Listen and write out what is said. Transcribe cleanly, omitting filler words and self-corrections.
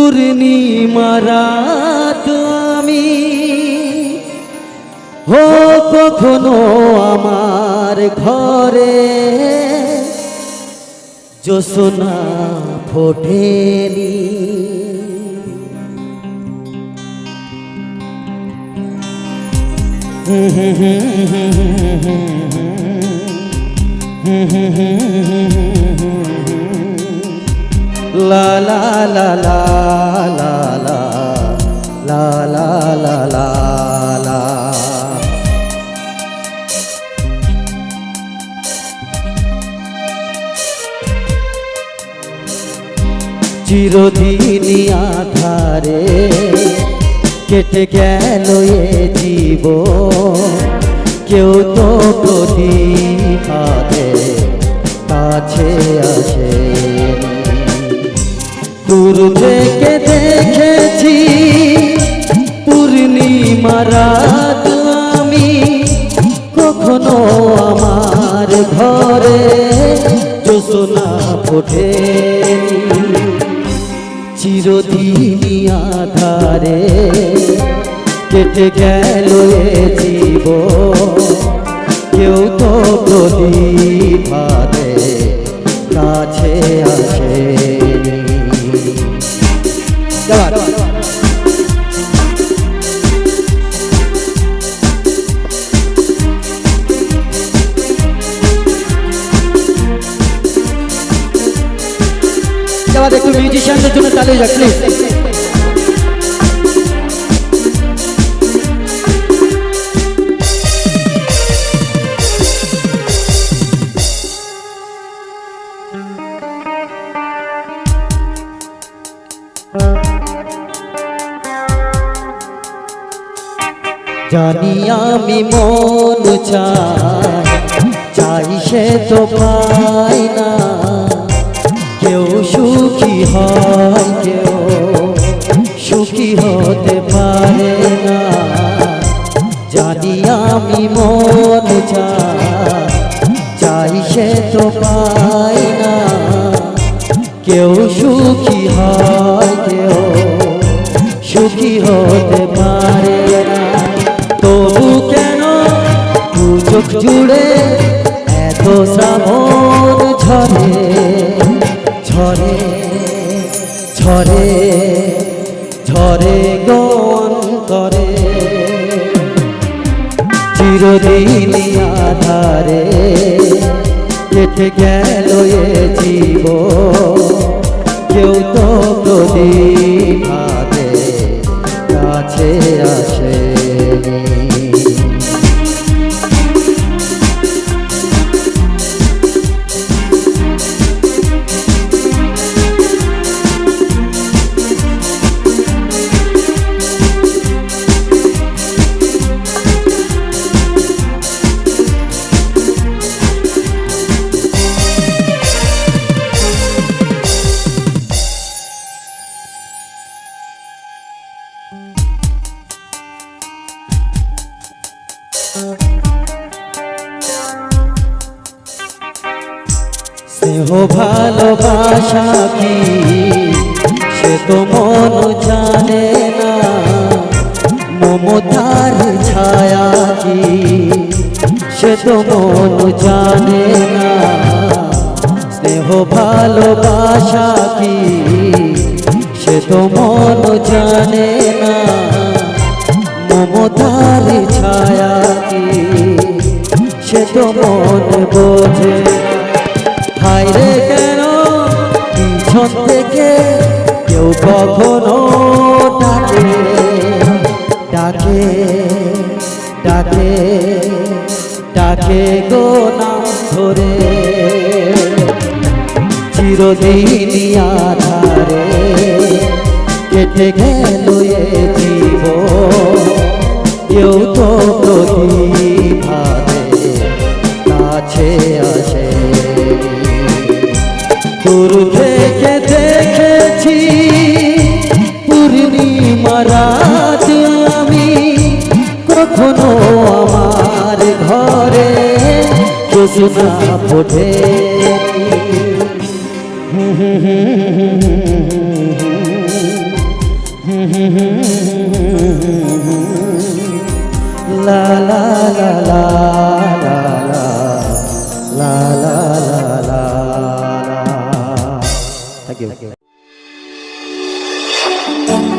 পূর্ণিমা রাত আমি হো কখনো আমার ঘরে জ্যোৎস্না ফোটেনি। লা লা লা লা লা লা লা লা লা লা লা। চিরদিনই আধারে কেটে গেল এ জীবন, কেউ তো প্রদীপ হাতে কাছে আসেনি। দূর থেকে দেখেছি পূর্ণিমা রাত আমি, কখনো আমার ঘরে জ্যোৎস্না ফোটেনি। চিরদিনই আধারে কেটে গেল এ জীবন, কেউ তো প্রদীপ হাতে কাছে আসেনি। একটু মিউজিশিয়ানদের জন্য তালি যাক প্লিজ। জানি আমি মন চাই সে তো পাই না, কেউ সুখী হয় কেউ সুখী হতে পারে না। জানি আমি মন চাই সে তো পাই না, কেউ সুখী হয় কেউ সুখী হতে পারে না। তবু কেন দু চোখ জুড়ে এত শ্রাবণ ঝরে ঝরে ঝরে ঝরে গো অন্তরে। চিরদিনই আধারে কেটে গেল এ জীবন, কেউ তো প্রদীপ হাতে কাছে আসেনি। স্নেহ ভালোবাসা কি সে তো মন জানে না, মমতার ছায়া কি সে তো মন জানে না। স্নেহ ভালোবাসা কি সে তো মন জানে না, মমতার ছায়া কি সে তো মন বোঝে। হায়রে কেন পিছন থেকে কেউ কখনো ডাকে ডাকে ডাকে ডাকে গো নাম ধরে। চিরদিনই আধারে কেটে গেল এ জীবন, কেউ তো প্রদীপ হাতে কাছে আসে। দূর থেকে দেখেছি পূর্ণিমা রাত আমি, কখনো আমার ঘরে জ্যোৎস্না ফোটেনি। La la la la la la la la la la. Thank you.